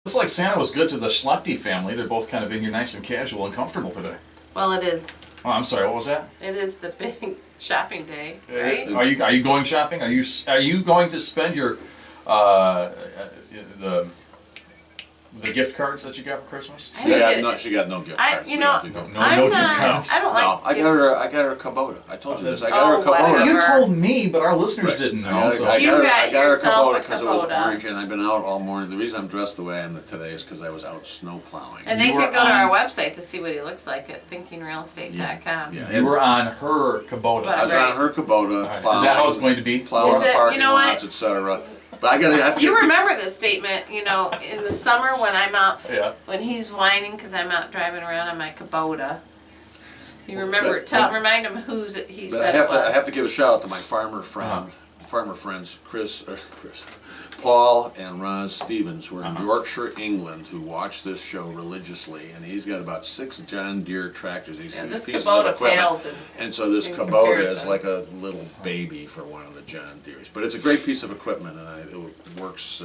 Looks like Santa was good to the Schlechte family. They're both kind of in here nice and casual and comfortable today. Well, it is. Oh, I'm sorry, what was that? It is the big shopping day, right? Are you going shopping? Are you going to spend your the gift cards that you got for Christmas? I didn't get She got no gift cards. you know, No I'm gift not. cards. I don't like. No, I got her a Kubota. I told you this. I got Oh, her a Kubota. whatever. You told me, but our listeners didn't know. So. You got I got her a yourself Kubota a because it was Kubota. orange, and I've been out all morning. The reason I'm dressed the way I am today is because I was out snow plowing. And they You were can go to our on- website to see what he looks like at thinkingrealestate.com. Yeah. You were on her Kubota. I was on her Kubota Right. plowing. Is that how it's going to be? Plowing Is the it- parking you know what? lots, etc. But I have to You get- remember this statement, you know, in the summer when I'm out, Yeah. when he's whining because I'm out driving around on my Kubota. You remember? But- Remind him who's it. He But said I have to give a shout out to my farmer friends, Paul and Ron Stevens, who are in Yorkshire, England, who watch this show religiously, and he's got about 6 John Deere tractors. He's Yeah, this pieces Kubota of equipment. pales And so this in Kubota is comparison. like a little baby for one of the John Deeres. But it's a great piece of equipment, and it works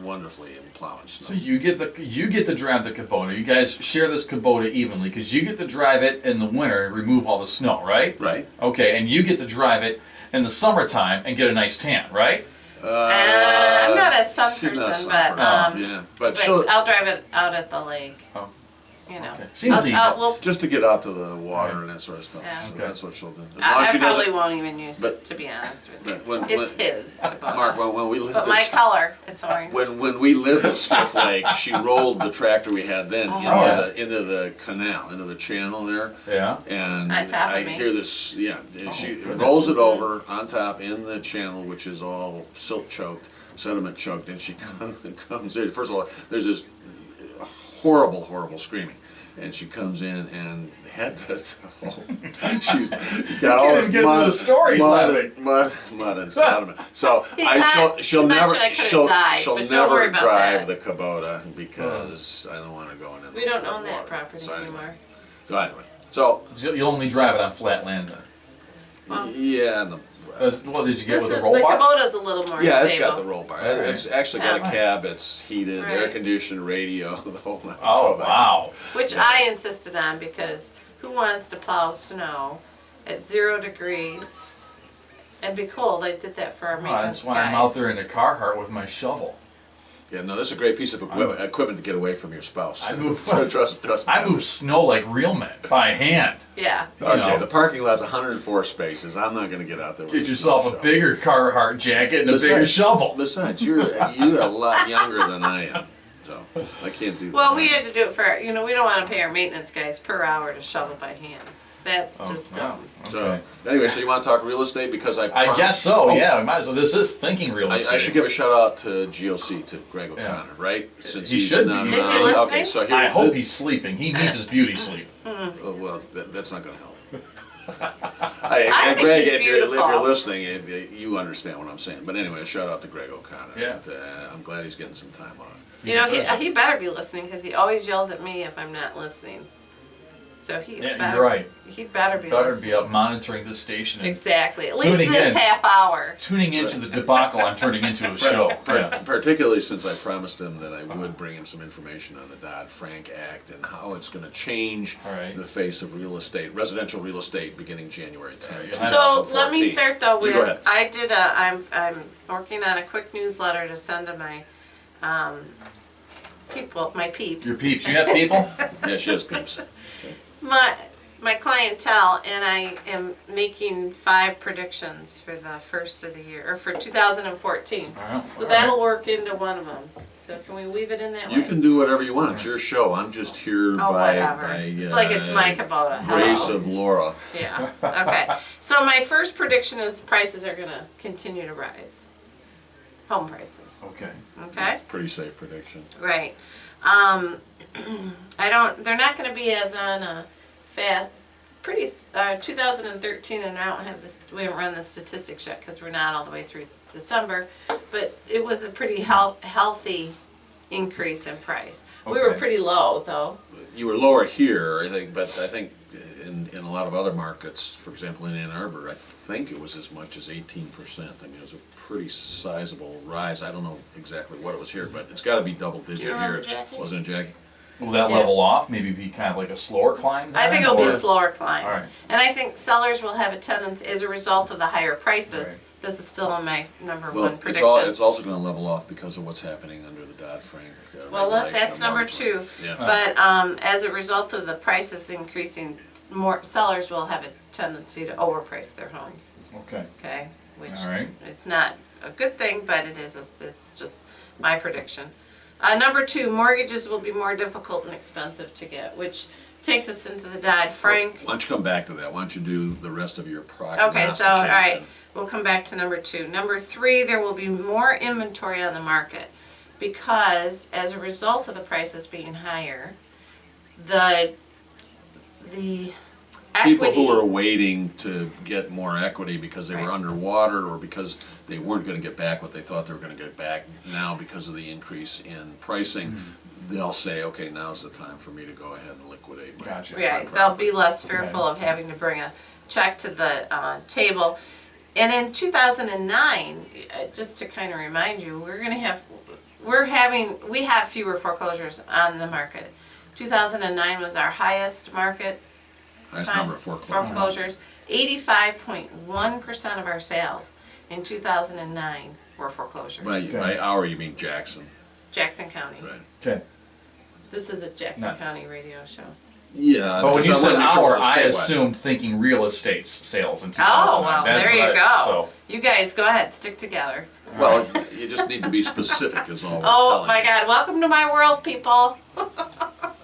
wonderfully in plowing So snow. you get to drive the Kubota. You guys share this Kubota evenly because you get to drive it in the winter and remove all the snow, right? Right? Okay, and you get to drive it in the summertime and get a nice tan, right? I'm not a sun she's not a person, sun but person. Yeah, but she'll, I'll drive it out at the lake. Oh. You know, Okay. Seems easy. we'll, just to get out to the water and that sort of stuff. Yeah. So Okay. that's what she'll do. As long as I she doesn't. probably won't even use but- it, to be honest with you. But when, It's when, his. Kubota. Mark, when we lived But my at color, it's orange. when we lived at Skiff Lake, she rolled the tractor we had then yeah. into the canal, into the channel there. Yeah. And On top of I me. hear this, she goodness. rolls it over on top in the channel, which is all silt choked, sediment choked, and she comes in. First of all, there's this horrible, horrible screaming. And she comes in and had she's got all this even get mud, through the stories, Larry. mud and sediment. So Not she'll too much never and I could've died, she'll but don't worry never about drive that. the Kubota because I don't want to go in. We don't own water. that property So anymore. So anyway, so You'll only drive it on flat land then. Well, yeah, What did you get This with is, a roll the bar? Kubota's a little more yeah, stable. it's got the roll bar. All right. It's actually got a Yeah. cab. It's heated, air Right. conditioned, radio, the whole nine. Oh, wow. Which I insisted on because who wants to plow snow at 0 degrees and be cold? I did that for our Well, maintenance that's why I'm out guys. there in the Carhartt with my shovel. Yeah, no, this is a great piece of equipment to get away from your spouse. I move- trust me. I move snow like real men, by hand. Yeah. Okay, know. the parking lot's 104 spaces. I'm not going to get out there. With Get a yourself snow a shovel. bigger Carhartt jacket and a bigger Besides- shovel. Besides, you're a lot younger than I am, so I can't do that. Well, we had to do it for, we don't want to pay our maintenance guys per hour to shovel by hand. That's just wow. dumb. So Okay. anyway, so you want to talk real estate because I guess so, Oh, yeah. We might as well. This is thinking real estate. I should give a shout out to GOC, to Greg O'Connor, right? Since He he's should not be. Is he around. listening? Okay, so here. I hope he's sleeping. He needs his beauty sleep. Well, that's not going to help. I think Greg, he's if you're beautiful. listening, you understand what I'm saying. But anyway, a shout out to Greg O'Connor. Yeah. And, I'm glad he's getting some time off. He better be listening because he always yells at me if I'm not listening. So Yeah, better, you're right. He better be Better listening. be up monitoring the station and Exactly. At least Tuning this in. half hour. tuning into the debacle I'm turning into a show. Yeah. Particularly since I promised him that I would bring him some information on the Dodd-Frank Act and how it's going to change All right. the face of real estate, residential real estate, beginning January 10th. All right. So let me 2014. start though You go with ahead. I did I'm working on a quick newsletter to send to my people, my peeps. Your peeps. You have people? Yeah, she has peeps. My clientele, and I am making 5 predictions for the first of the year, or for 2014. All right. So that'll work into one of them. So can we weave it in that way? You can do whatever you want. It's your show. I'm just here Oh, by, whatever. by It's like it's my Kubota. grace Hello. of Laura. Yeah. Okay. So my first prediction is prices are going to continue to rise. Home prices. Okay. Okay. It's a pretty safe prediction. Right. They're not going to be as on a fast, 2013, and I don't have this, we haven't run the statistics yet because we're not all the way through December, but it was a pretty healthy increase in price. We were Okay. pretty low though. You were lower here, I think, but I think in a lot of other markets, for example in Ann Arbor, I think it was as much as 18%. I mean, it was a pretty sizable rise. I don't know exactly what it was here, but it's gotta be double Do digit you remember, here. Jackie? Wasn't it, Jackie? Will that Yeah. level off? Maybe be kind of like a slower climb? I think then, it'll be or- a slower climb. All right. And I think sellers will have a tendency, as a result of the higher prices, Right. this is still on my number Well, one it's prediction. it's also gonna level off because of what's happening under the Dodd-Frank Well, look, regulation that's of number mortgage. two. Yeah. But as a result of the prices increasing, more sellers will have a tendency to overprice their homes, Okay. okay? Which, All right. it's not a good thing, but it's just my prediction. Number two, mortgages will be more difficult and expensive to get, which takes us into the Dodd-Frank. Why don't you come back to that? Why don't you do the rest of your Okay, prognostication? so, all right, we'll come back to number two. Number three, there will be more inventory on the market because as a result of the prices being higher, the People equity. who are waiting to get more equity because they were Right. underwater or because they weren't gonna get back what they thought they were gonna get back, now because of the increase in pricing, they'll say, okay, now's the time for me to go ahead and liquidate my. Gotcha. Right, my they'll property. be less fearful of having to bring a check to the table. And in 2009, just to kind of remind you, we have fewer foreclosures on the market. 2009 was our highest market Highest time number of foreclosures. foreclosures. 85.1% of our sales in 2009 were foreclosures. By our, you mean Jackson, Jackson County. right? Okay. This is a Jackson Not- County radio show. Yeah. But when because you I said wanna make sure it our, was a I statewide. assumed thinking real estate sales in 2009. Oh, well, That's there what you I- go. You guys, go ahead, stick together. Well, you just need to be specific is all we're Oh telling my you. God, welcome to my world, people.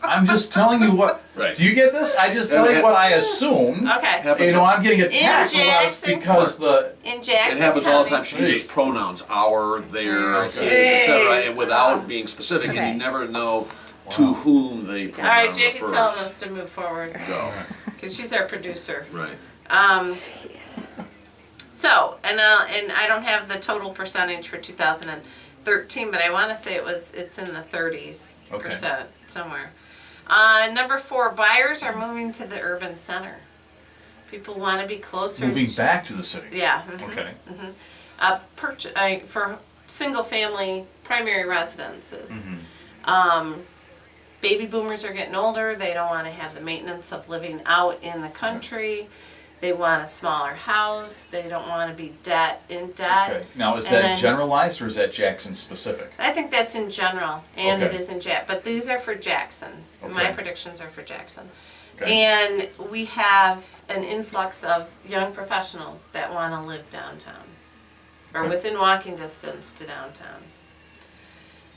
I'm just telling you what. Right. Do you get this? I just tell you what I assumed. Okay, Happens- I'm getting attacked In because Jackson. because the in Jackson It happens all the County. time. She uses pronouns, our, their, Okay. his, etc., Jeez. and without being specific, and Okay. you never know to whom the All pronoun right, Jackie's refers. telling us to move forward Go. because she's our producer. Right. So, and I don't have the total percentage for 2013, but I want to say it's in the 30s Okay. percent somewhere. Number four, buyers are moving to the urban center. People want to be closer. moving to, back to the city. Yeah. Okay. For single-family primary residences. Mm-hmm. Baby boomers are getting older. They don't want to have the maintenance of living out in the country. They want a smaller house. They don't want to be in debt. Okay. Now, is And that then- generalized or is that Jackson specific? I think that's in general, and it Okay. is in but these are for Jackson. My Okay. predictions are for Jackson. Okay. And we have an influx of young professionals that want to live downtown, or Okay. within walking distance to downtown.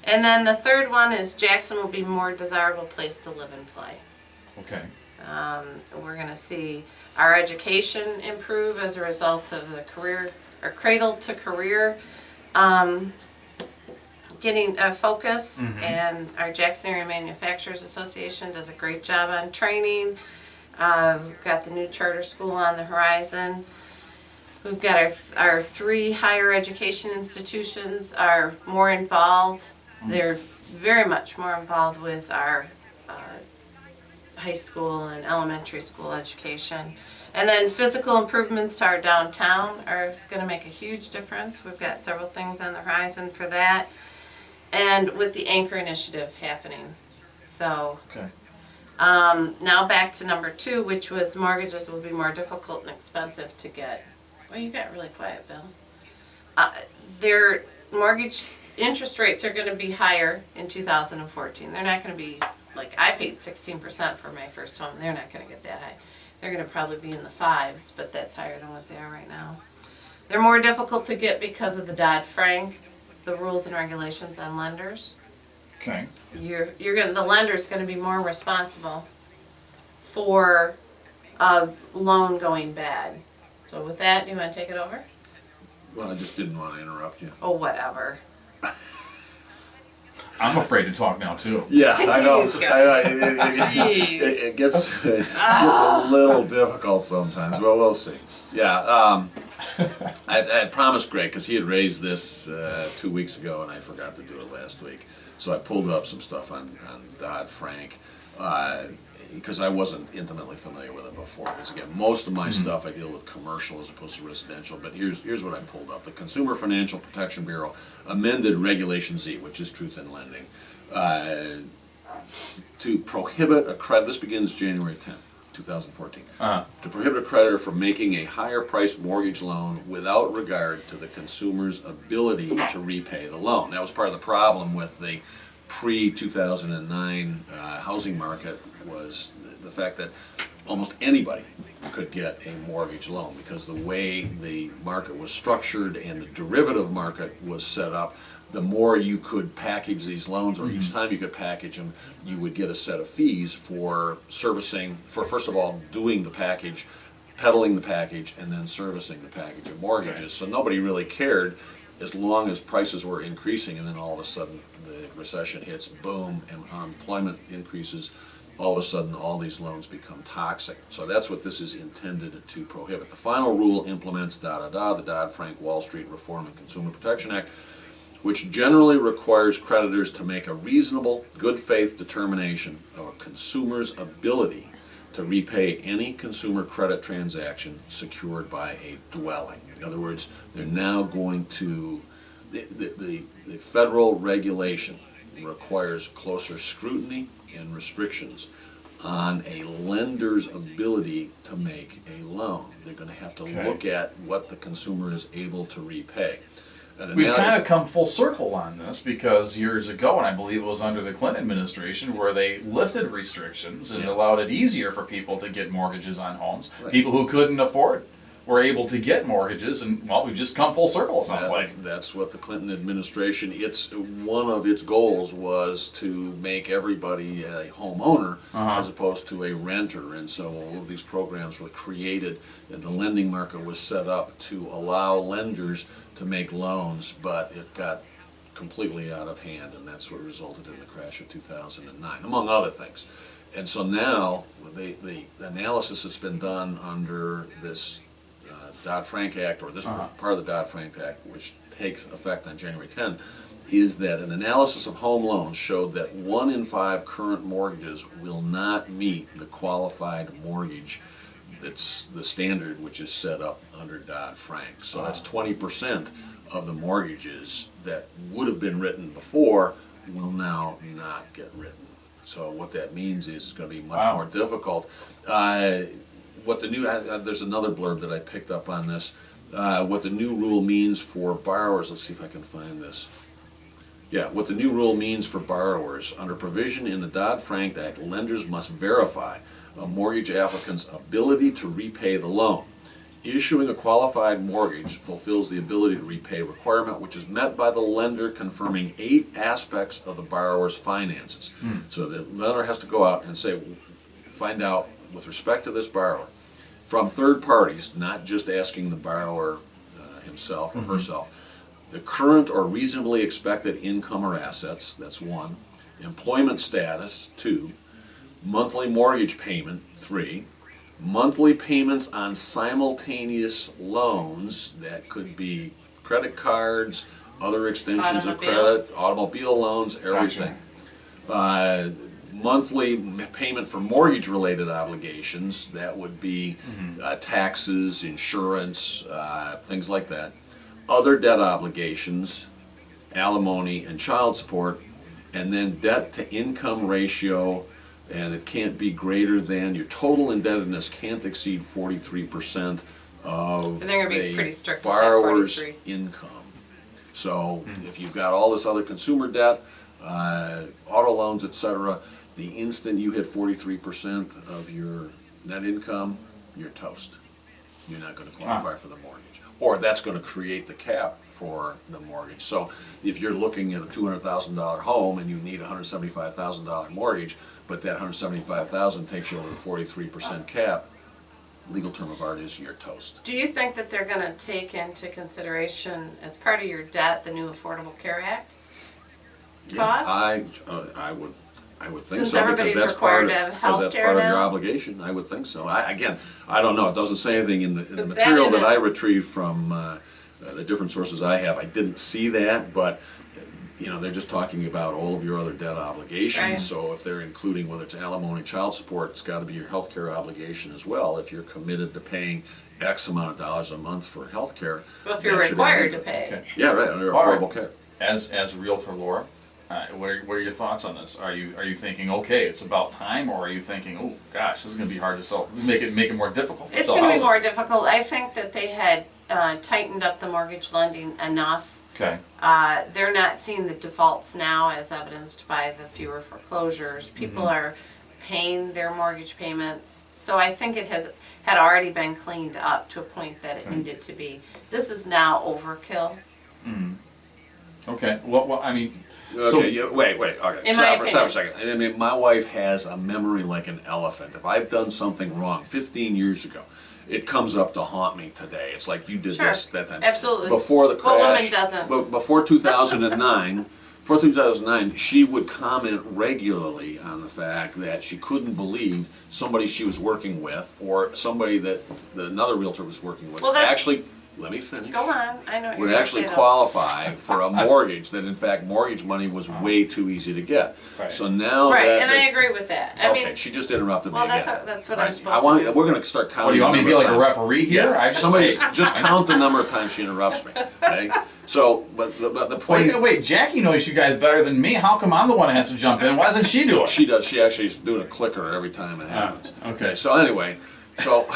And then the third one is Jackson will be a more desirable place to live and play. Okay. We're going to see our education improve as a result of the cradle to career getting a focus. Mhm. And our Jackson Area Manufacturers Association does a great job on training. We've got the new charter school on the horizon. We've got our three higher education institutions are more involved. They're very much more involved with our high school and elementary school education. And then physical improvements to our downtown are going to make a huge difference. We've got several things on the horizon for that. And with the Anchor Initiative happening. So Okay. now back to number two, which was mortgages will be more difficult and expensive to get. Well, you got really quiet, Bill. Their mortgage interest rates are going to be higher in 2014. They're not going to be like I paid 16% for my first home. They're not going to get that high. They're going to probably be in the 5s, but that's higher than what they are right now. They're more difficult to get because of the Dodd-Frank, the rules and regulations on lenders. Okay. The lender's going to be more responsible for a loan going bad. So with that, do you want to take it over? Well, I just didn't want to interrupt you. Oh, whatever. I'm afraid to talk now too. Yeah, I know. You I know. Jeez. It gets a little difficult sometimes. Well, we'll see. Yeah, I had promised Greg because he had raised this 2 weeks ago, and I forgot to do it last week. So I pulled up some stuff on Dodd-Frank, because I wasn't intimately familiar with it before. Because again, most of my stuff I deal with commercial as opposed to residential. But here's what I pulled up: the Consumer Financial Protection Bureau amended Regulation Z, which is Truth in Lending, to prohibit a credit. This begins January 10th. 2014, to prohibit a creditor from making a higher priced mortgage loan without regard to the consumer's ability to repay the loan. That was part of the problem with the pre-2009 housing market, was the fact that almost anybody could get a mortgage loan because the way the market was structured and the derivative market was set up. The more you could package these loans, or each time you could package them, you would get a set of fees for servicing, for first of all, doing the package, peddling the package, and then servicing the package of mortgages. Okay. So nobody really cared as long as prices were increasing, and then all of a sudden the recession hits, boom, and unemployment increases. All of a sudden, all these loans become toxic. So that's what this is intended to prohibit. The final rule implements the Dodd-Frank Wall Street Reform and Consumer Protection Act, which generally requires creditors to make a reasonable, good faith determination of a consumer's ability to repay any consumer credit transaction secured by a dwelling. In other words, they're now going to, the federal regulation requires closer scrutiny and restrictions on a lender's ability to make a loan. They're going to have to look at what the consumer is able to repay. We've kind of come full circle on this because years ago, and I believe it was under the Clinton administration, where they lifted restrictions and allowed it easier for people to get mortgages on homes. Right. People who couldn't afford were able to get mortgages, and well, we've just come full circle, it sounds like. That's what the Clinton administration, one of its goals was to make everybody a homeowner as opposed to a renter. And so all of these programs were created, and the lending market was set up to allow lenders to make loans, but it got completely out of hand, and that's what resulted in the crash of 2009, among other things. And so now the analysis that's been done under this Dodd-Frank Act, or this part of the Dodd-Frank Act, which takes effect on January 10, is that an analysis of home loans showed that 1 in 5 current mortgages will not meet the qualified mortgage that's the standard which is set up under Dodd-Frank. So that's 20% of the mortgages that would have been written before will now not get written. So what that means is it's going to be much more difficult. What the new there's another blurb that I picked up on this. What the new rule means for borrowers. Let's see if I can find this. Yeah, what the new rule means for borrowers. Under provision in the Dodd-Frank Act, lenders must verify a mortgage applicant's ability to repay the loan. Issuing a qualified mortgage fulfills the ability to repay requirement, which is met by the lender confirming 8 aspects of the borrower's finances. So the lender has to go out and find out, with respect to this borrower, from third parties, not just asking the borrower himself or herself, the current or reasonably expected income or assets, that's 1, employment status, 2, monthly mortgage payment, 3, monthly payments on simultaneous loans, that could be credit cards, other extensions of credit, automobile loans, everything. Monthly payment for mortgage-related obligations, that would be taxes, insurance, things like that. Other debt obligations, alimony and child support, and then debt-to-income ratio, and it can't be greater than, your total indebtedness can't exceed 43% of And they're going to be pretty strict with that borrower's 43. income. So if you've got all this other consumer debt, auto loans, etc., the instant you hit 43% of your net income, you're toast. You're not going to qualify for the mortgage. Or that's going to create the cap for the mortgage. So if you're looking at a $200,000 home and you need a $175,000 mortgage, but that $175,000 takes you over the 43% cap, legal term of art is you're toast. Do you think that they're going to take into consideration, as part of your debt, the new Affordable Care Act? Cost? I would think Since so, everybody's because that's part required of, to have because that's healthcare part of your now? obligation. I would think so. I don't know. It doesn't say anything in the But material that that I retrieved from the different sources I have. I didn't see that, but they're just talking about all of your other debt obligations. Right. So if they're including whether it's alimony, child support, it's got to be your health care obligation as well. If you're committed to paying X amount of dollars a month for health care. Well, if you're required to pay. Okay. Yeah, right, under All right. Affordable Care. As Realtor Laura, what are your thoughts on this? Are you thinking, okay, it's about time, or are you thinking, oh gosh, this is going to be hard to sell, make it more difficult to It's sell going to be houses? more difficult. I think that they had tightened up the mortgage lending enough. Okay. They're not seeing the defaults now, as evidenced by the fewer foreclosures. People are paying their mortgage payments, so I think it had already been cleaned up to a point that it needed to be. This is now overkill. Okay. Well, I mean, Okay, wait, okay. In my Stop for a second. I mean, my wife has a memory like an elephant. If I've done something wrong 15 years ago, it comes up to haunt me today. It's like you did Sure, this that time. absolutely. Before the crash. What woman doesn't? Before 2009, before 2009, she would comment regularly on the fact that she couldn't believe somebody she was working with or somebody that another realtor was working with Well, that's- actually, let me finish. Go on. I know what you're Would gonna actually say, though. qualify for a mortgage, that in fact mortgage money was way too easy to get. Right. So now Right, that and I agree with that. I okay, mewant she just interrupted me well, again. that's what I'm Right. supposed I to do. We're going to start counting. what do you want me to the be like number a of times. referee here? Yeah. I just Somebody just count the number of times she interrupts me. Okay. So, but the point. wait. Jackie knows you guys better than me. How come I'm the one that has to jump in? Why doesn't she do it? She does. She actually is doing a clicker every time it happens. okay. So anyway, so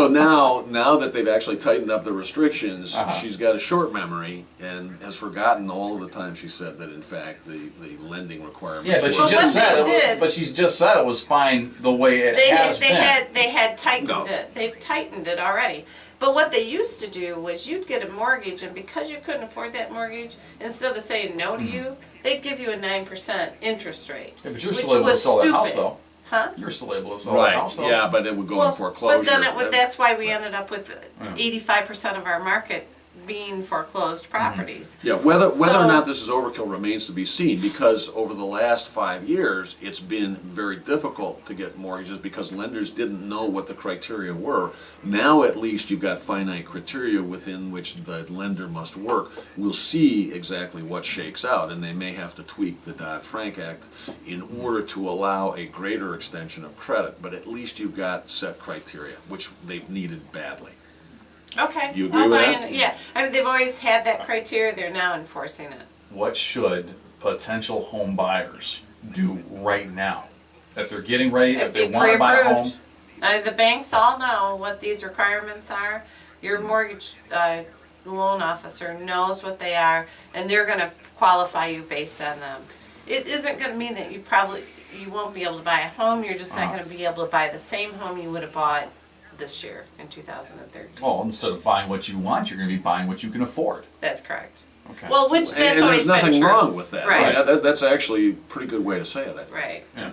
now that they've actually tightened up the restrictions, she's got a short memory and has forgotten all of the time she said that in fact the lending requirements. Yeah, but she were- Well, just what said they it. did- But she's just said it was fine the way it has been. They had tightened No. it. They've tightened it already. But what they used to do was you'd get a mortgage, and because you couldn't afford that mortgage, instead of saying no to you, they'd give you a 9% interest rate. Yeah, but you're which still able to was sell that house, stupid. though. Huh? You're still able to sell that Right. house, though. Yeah, but it would go in foreclosure. But then that's why we Right. ended up with 85% of our market being foreclosed properties. Yeah, whether or So- not this is overkill remains to be seen, because over the last 5 years, it's been very difficult to get mortgages because lenders didn't know what the criteria were. Now at least you've got finite criteria within which the lender must work. We'll see exactly what shakes out, and they may have to tweak the Dodd-Frank Act in order to allow a greater extension of credit, but at least you've got set criteria, which they've needed badly. Okay. You agree I'll with buy that? in. Yeah. I mean, they've always had that criteria. They're now enforcing it. What should potential home buyers do right now? If they're getting ready, if they be want to buy a pre-approved. home, The banks all know what these requirements are. Your mortgage loan officer knows what they are, and they're going to qualify you based on them. It isn't going to mean that you won't be able to buy a home. You're just not going to be able to buy the same home you would have bought this year in 2013. well, instead of buying what you want, you're going to be buying what you can afford. That's correct. Okay. Well, which that's And always there's nothing been true. wrong with that. Right. That's actually a pretty good way to say it, I think. Right. yeah.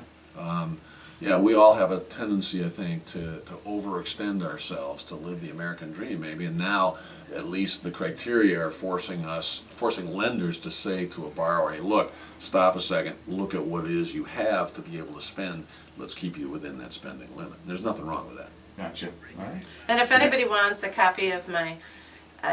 Yeah, we all have a tendency, I think, to overextend ourselves, to live the American dream, maybe. And now, at least the criteria are forcing lenders to say to a borrower, hey, look, stop a second, look at what it is you have to be able to spend. Let's keep you within that spending limit. There's nothing wrong with that. Gotcha. All right. And if anybody wants a copy of my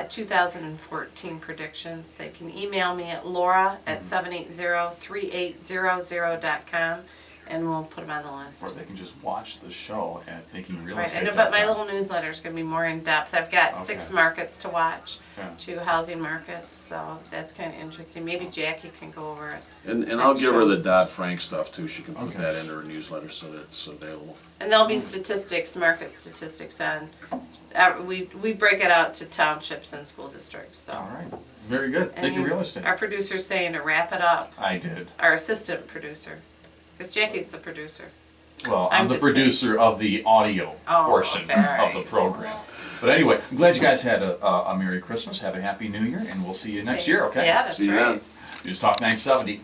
2014 predictions, they can email me at laura@7803800.com, and we'll put them on the list. Or they can just watch the show at Thinking Real Right, Estate. but my little newsletter is going to be more in depth. I've got 6 Okay. markets to watch, Yeah. 2 housing markets, so that's kind of interesting. Maybe Jackie can go over it. And I'll That's give her true. the Dodd-Frank stuff, too. She can put Okay. that into her newsletter so that it's available. And there'll be statistics, market statistics on. We break it out to townships and school districts. So. All right. Very good. And Thinking Real Estate. Our producer's saying to wrap it up. I did. Our assistant producer, because Jackie's the producer. Well, I'm I'm the just kidding. producer of the audio Oh, portion okay, all of right. the program. But anyway, I'm glad you guys had a Merry Christmas. Have a Happy New Year, and we'll see you next year, okay? Yeah, that's See you right. then. News Talk 970.